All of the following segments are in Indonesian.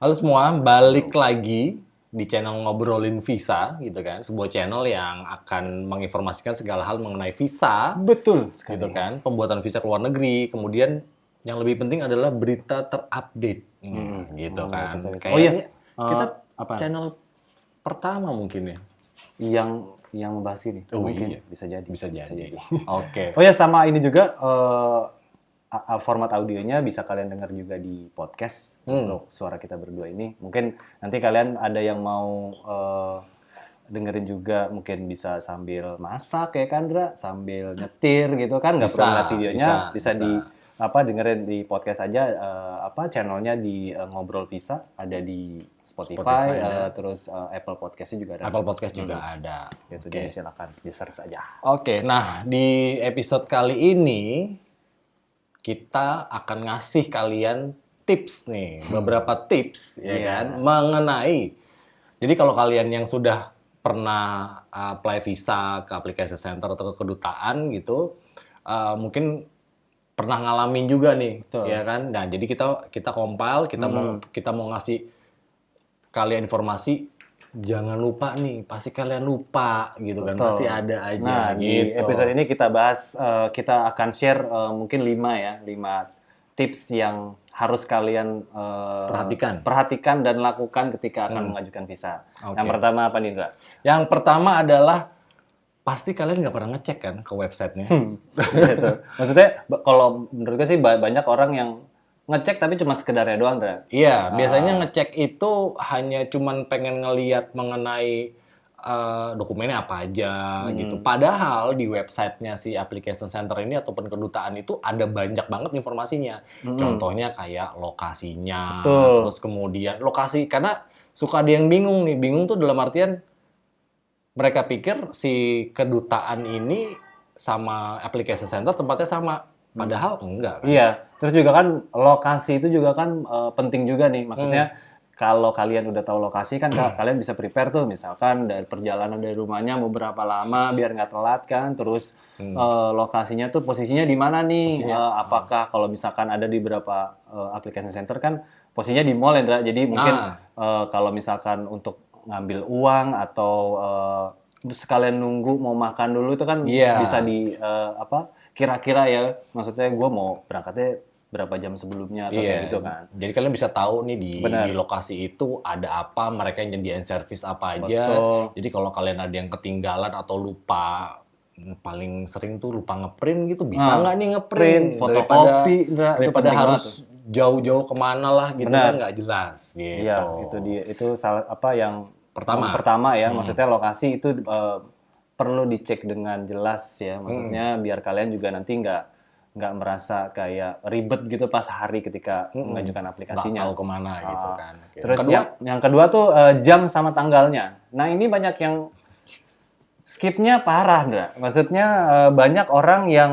Halo semua, balik lagi di channel Ngobrolin Visa gitu kan. Sebuah channel yang akan menginformasikan segala hal mengenai visa. Betul sekali. Gitu kan. Pembuatan visa ke luar negeri, kemudian yang lebih penting adalah berita terupdate. Gitu kan. Visa. Kayaknya kita apa? channel pertama mungkin ya. Yang membahas ini. Oh Mungkin iya, bisa jadi. bisa jadi. Oke. Oh ya, sama ini juga format audionya bisa kalian dengar juga di podcast untuk suara kita berdua ini. Mungkin nanti kalian ada yang mau dengerin juga, mungkin bisa sambil masak ya kan, Dra? Sambil nyetir gitu kan, nggak Bisa, perlu ngeliat videonya, bisa bisa. dengerin di podcast aja. Channelnya di Ngobrol Visa, ada di Spotify, ada. terus Apple Podcast-nya juga ada. Apple Podcast juga ada. Gitu, jadi silakan di search aja. Oke, nah di episode kali ini kita akan ngasih kalian tips nih, beberapa tips ya kan mengenai. Jadi kalau kalian yang sudah pernah apply visa ke application center atau ke kedutaan gitu, mungkin pernah ngalamin juga nih, ya kan? Nah, jadi kita compile, kita mau ngasih kalian informasi. Jangan lupa nih, pasti kalian lupa gitu kan, pasti ada aja Nah, gitu. di episode ini kita bahas, kita akan share mungkin 5 tips yang harus kalian perhatikan dan lakukan ketika akan mengajukan visa. Yang pertama apa nih, Indra? Yang pertama adalah pasti kalian nggak pernah ngecek kan ke websitenya. Gitu. Maksudnya kalau menurut gue sih banyak orang yang ngecek tapi cuma sekedarnya doang, Indra. Iya, biasanya ngecek itu hanya cuman pengen ngeliat mengenai dokumennya apa aja gitu. Padahal di websitenya si application center ini ataupun kedutaan itu ada banyak banget informasinya. Contohnya kayak lokasinya, terus kemudian lokasi, karena suka ada yang bingung nih. Bingung tuh dalam artian mereka pikir si kedutaan ini sama application center tempatnya sama. Padahal enggak kan? Iya, terus juga kan lokasi itu juga kan penting juga nih. Maksudnya kalau kalian udah tahu lokasi kan kalian bisa prepare tuh, misalkan dari perjalanan dari rumahnya mau berapa lama biar nggak telat kan. Terus lokasinya tuh posisinya di mana nih? Apakah kalau misalkan ada di beberapa application center kan posisinya di mall, Indra. Jadi mungkin kalau misalkan untuk ngambil uang atau sekalian nunggu mau makan dulu itu kan bisa di kira-kira ya, maksudnya gue mau berangkatnya berapa jam sebelumnya atau kayak gitu kan. Jadi kalian bisa tahu nih di lokasi itu ada apa, mereka yang nyediain servis apa aja. Jadi kalau kalian ada yang ketinggalan atau lupa, paling sering tuh lupa ngeprint gitu, bisa nggak nih ngeprint? Fotokopi, daripada harus jauh-jauh kemana lah gitu kan nggak jelas gitu. Iya, itu dia. Itu salah yang pertama ya, maksudnya lokasi itu perlu dicek dengan jelas ya, maksudnya biar kalian juga nanti nggak merasa kayak ribet gitu pas hari ketika mengajukan aplikasinya. Nggak tahu kemana gitu kan. Terus yang kedua tuh jam sama tanggalnya. Nah ini banyak yang skipnya parah, nggak? Maksudnya banyak orang yang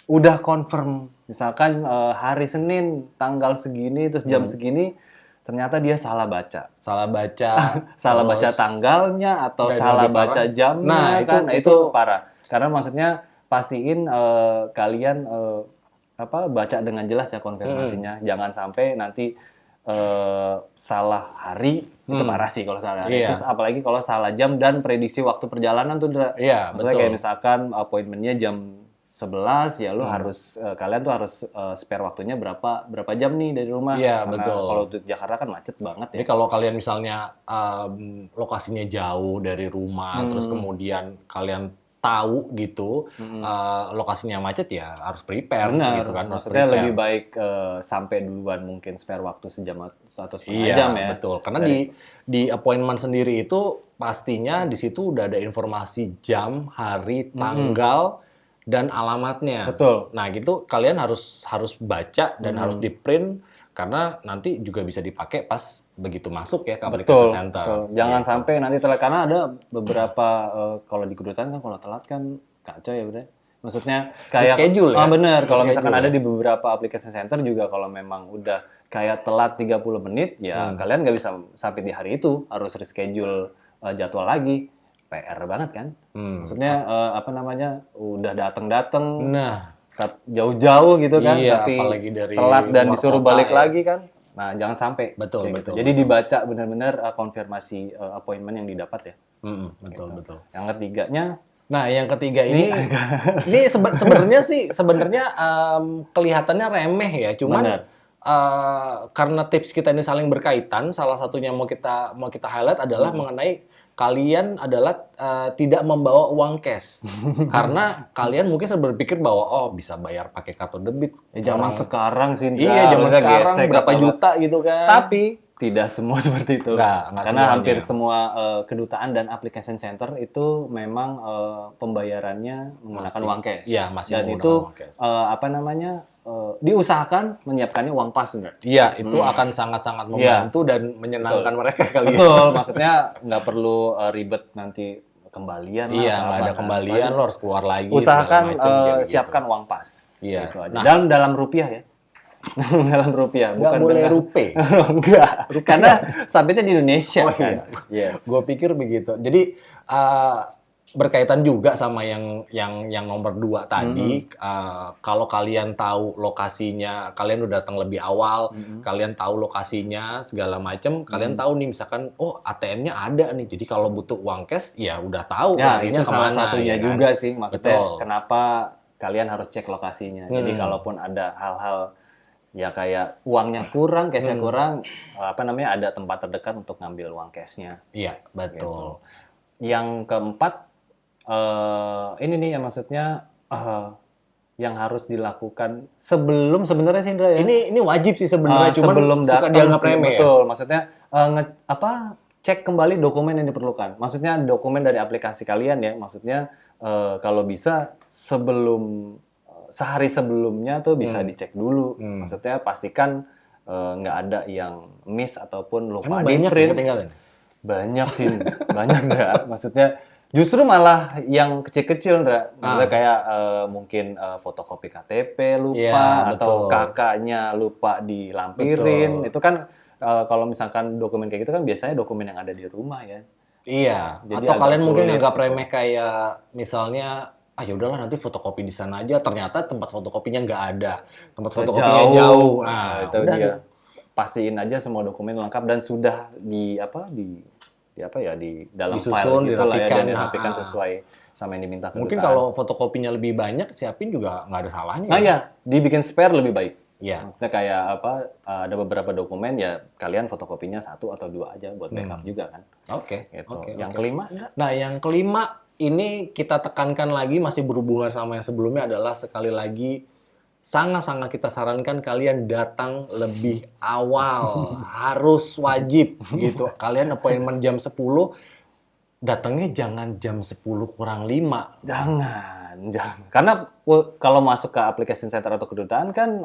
udah confirm, misalkan hari Senin tanggal segini terus jam segini, ternyata dia salah baca. Salah baca tanggalnya atau salah baca jamnya. Nah, itu parah. Karena maksudnya pastiin kalian baca dengan jelas ya konfirmasinya. Jangan sampai nanti salah hari, itu parah sih kalau salah hari. Terus apalagi kalau salah jam dan prediksi waktu perjalanan tuh, Iya, maksudnya kayak misalkan appointment-nya jam 11 ya, lu harus kalian tuh harus spare waktunya berapa jam nih dari rumah. Iya, karena betul. Kalau di Jakarta kan macet banget ya. Jadi kalau kalian misalnya lokasinya jauh dari rumah, terus kemudian kalian tahu gitu lokasinya macet, ya harus prepare gitu kan. Maksudnya lebih baik sampai duluan, mungkin spare waktu sejam atau setengah jam ya. Betul. Karena di appointment sendiri itu pastinya di situ udah ada informasi jam, hari, tanggal, dan alamatnya. Betul. Nah, gitu kalian harus baca dan harus di-print karena nanti juga bisa dipakai pas begitu masuk ya ke aplikasi center. Betul. Jangan sampai nanti telat, karena ada beberapa kalau di kedutaan kan kalau telat kan kacau ya, Bro. Maksudnya kayak schedule ya. Bener, kalau misalkan ada di beberapa aplikasi center juga kalau memang udah kayak telat 30 menit ya kalian nggak bisa sampai di hari itu, harus reschedule jadwal lagi. PR banget kan? Maksudnya udah dateng jauh-jauh gitu kan, tapi apalagi dari telat dan disuruh balik lagi kan? Nah, jangan sampai Betul, kayak betul, gitu. Jadi betul. dibaca benar-benar konfirmasi appointment yang didapat ya. Betul, betul. Yang ketiganya Nah, yang ketiga ini ini sebenarnya sih kelihatannya remeh ya, cuman benar. karena tips kita ini saling berkaitan, salah satunya mau kita highlight adalah mengenai kalian adalah tidak membawa uang cash. Karena kalian mungkin sudah berpikir bahwa oh bisa bayar pakai kartu debit. Zaman sekarang sih Iya, zaman harusnya sekarang gesek berapa atau apa. juta gitu kan. Tapi tidak semua seperti itu. Nggak Karena semuanya. hampir semua kedutaan dan application center itu memang pembayarannya menggunakan uang cash. Iya, masih dan menggunakan itu uang cash. diusahakan menyiapkannya uang pas enggak? Iya, itu akan sangat-sangat membantu dan menyenangkan mereka kali ya. Betul, maksudnya nggak perlu ribet nanti kembalian lah. Iya, atau nggak apa ada kan. kembalian, lo harus keluar lagi. Usahakan segala macam, kayak begitu. siapkan uang pas. Iya. Itu aja. Nah. dalam rupiah ya. dalam rupiah, Nggak bukan boleh dengan- rupiah. Enggak, karena sabitnya di Indonesia Oh, kan. Iya. Gue pikir begitu. Jadi berkaitan juga sama yang nomor 2 tadi. Kalau kalian tahu lokasinya, kalian udah datang lebih awal, kalian tahu lokasinya segala macam, kalian tahu nih misalkan, oh ATM-nya ada nih. Jadi kalau butuh uang cash, ya udah tahu Ya, larinya itu salah kemana, satunya ya kan? juga sih. Maksudnya Betul. kenapa kalian harus cek lokasinya. Jadi kalaupun ada hal-hal ya kayak uangnya kurang, cashnya kurang, ada tempat terdekat untuk ngambil uang cashnya. Iya, betul. Yang keempat, ini nih yang maksudnya yang harus dilakukan sebelum sebenarnya sih Indra ya. Ini wajib sih sebenarnya, cuman sebelum suka datang dianggap sih, remeh ya. betul. Maksudnya cek kembali dokumen yang diperlukan. Maksudnya dokumen dari aplikasi kalian ya. Maksudnya kalau bisa sehari sebelumnya tuh bisa dicek dulu. Maksudnya pastikan nggak ada yang miss ataupun lupa Emang di banyak print. yang ketinggalan? Banyak sih, banyak Ndra. Maksudnya justru malah yang kecil-kecil Ndra. Maksudnya kayak mungkin fotokopi KTP lupa Iya, atau betul. kakaknya lupa dilampirin. Itu kan kalau misalkan dokumen kayak gitu kan biasanya dokumen yang ada di rumah ya. Iya, Jadi atau agak kalian mungkin sulit nganggap gitu. remeh kayak misalnya ya udahlah nanti fotokopi di sana aja. Ternyata tempat fotokopinya nggak ada, tempat fotokopinya jauh. Nah, itu udah dia. tuh. Pastiin aja semua dokumen lengkap dan sudah di dalam Disusun, file gitu lah ya, dirapikan. dan dirapikan Ah. sesuai sama yang diminta Mungkin kedutaan. kalau fotokopinya lebih banyak, siapin juga nggak ada salahnya. Nah ya. ya, dibikin spare lebih baik. Iya. Maksudnya kayak ada beberapa dokumen ya kalian fotokopinya 1 atau 2 aja buat backup juga kan. Oke. Gitu. Oke. Yang kelima enggak? Nah, yang kelima ini kita tekankan lagi masih berhubungan sama yang sebelumnya adalah sekali lagi sangat-sangat kita sarankan kalian datang lebih awal. Harus wajib gitu. Kalian appointment jam 10, datangnya jangan jam 10 kurang 5. Jangan. Karena kalau masuk ke aplikasi center atau kedutaan kan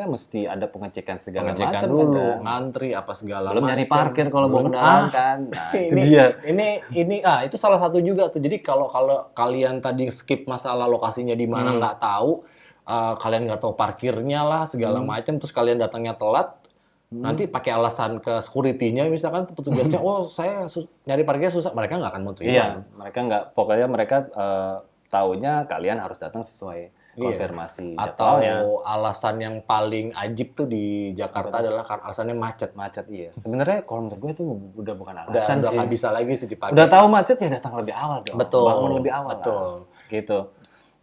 mesti ada pengecekan segala Pengecekan macam dulu, kan. ngantri apa segala Belum nyari macam. parkir kalau bawa Belum- kendaraan kan. Nah, itu ini, dia. Ini itu salah satu juga tuh. Jadi kalau kalian tadi skip masalah lokasinya di mana nggak tahu, kalian nggak tahu parkirnya lah segala macam, terus kalian datangnya telat, nanti pakai alasan ke security-nya misalkan petugasnya, oh saya nyari parkirnya susah, mereka nggak akan mau terima. Iya, mereka taunya kalian harus datang sesuai konfirmasi Atau jadwalnya. alasan yang paling ajib tuh di Jakarta adalah karena alasannya macet. Macet iya. Sebenarnya kalau menurut gue itu udah bukan Udah alasan sih. nggak bisa lagi sih dipakai. Udah tahu macet ya datang lebih awal dong. Betul. Bangun lebih awal. Betul. Lah. Gitu.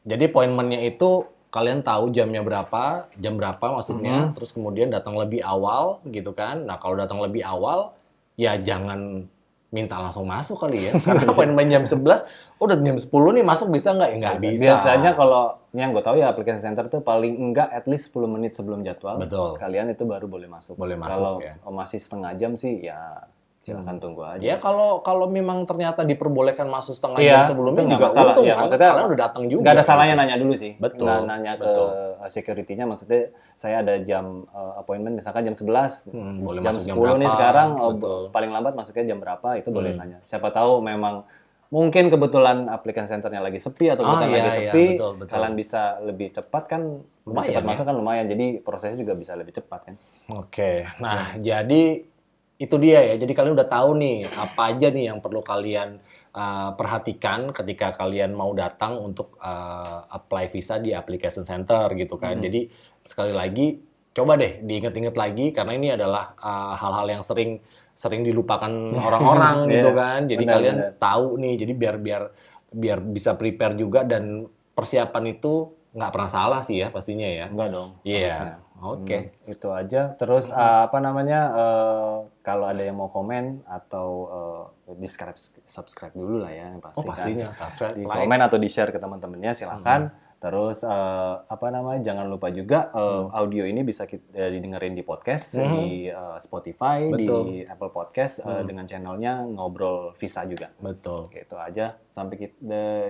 Jadi appointment-nya itu kalian tahu jamnya berapa, jam berapa maksudnya, terus kemudian datang lebih awal gitu kan. Nah, kalau datang lebih awal ya jangan minta langsung masuk kali ya. Karena appointment jam 11, udah jam 10 nih masuk bisa nggak? Ya nggak bisa. Biasanya kalau yang gue tahu ya aplikasi center tuh paling enggak at least 10 menit sebelum jadwal. Betul. Kalian itu baru boleh masuk. Boleh masuk, Kalau ya. masih setengah jam sih ya silakan tunggu aja. Ya kalau memang ternyata diperbolehkan masuk setengah Iya, jam sebelumnya itu nggak juga masalah. untung Iya, kan. maksudnya Kalian udah datang juga. Nggak ada salahnya nanya dulu sih. Betul, Nanya betul. ke security-nya, maksudnya saya ada jam appointment misalkan jam 11, boleh jam masuk jam 10 nih berapa, sekarang, betul. paling lambat masuknya jam berapa, itu boleh nanya. Siapa tahu memang mungkin kebetulan aplikasi centernya lagi sepi atau bukan iya, lagi iya, sepi, betul, betul. kalian bisa lebih cepat kan, Lumayan cepat ya. masuk kan lumayan, jadi prosesnya juga bisa lebih cepat kan. Oke, nah jadi itu dia ya. Jadi kalian udah tahu nih apa aja nih yang perlu kalian perhatikan ketika kalian mau datang untuk apply visa di application center gitu kan. Jadi sekali lagi coba deh diinget-inget lagi karena ini adalah hal-hal yang sering dilupakan orang-orang gitu Iya, kan. Jadi benar, kalian benar. tahu nih, jadi biar bisa prepare juga dan persiapan itu nggak pernah salah sih ya pastinya ya. Enggak dong, harusnya. Iya, oke. Itu aja. Terus apa namanya? Kalau ada yang mau komen atau di subscribe dulu lah ya, yang pasti Oh kan. pastinya subscribe, Di like. komen atau di share ke teman-temannya silakan. Terus apa namanya? Jangan lupa juga audio ini bisa didengerin di podcast di Spotify, Betul. di Apple Podcast dengan channelnya Ngobrol Visa juga. Betul. Oke, itu aja. Sampai di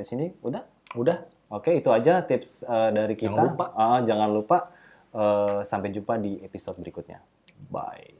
sini udah. Udah. Oke, itu aja tips dari kita. Jangan lupa. Jangan lupa sampai jumpa di episode berikutnya. Bye.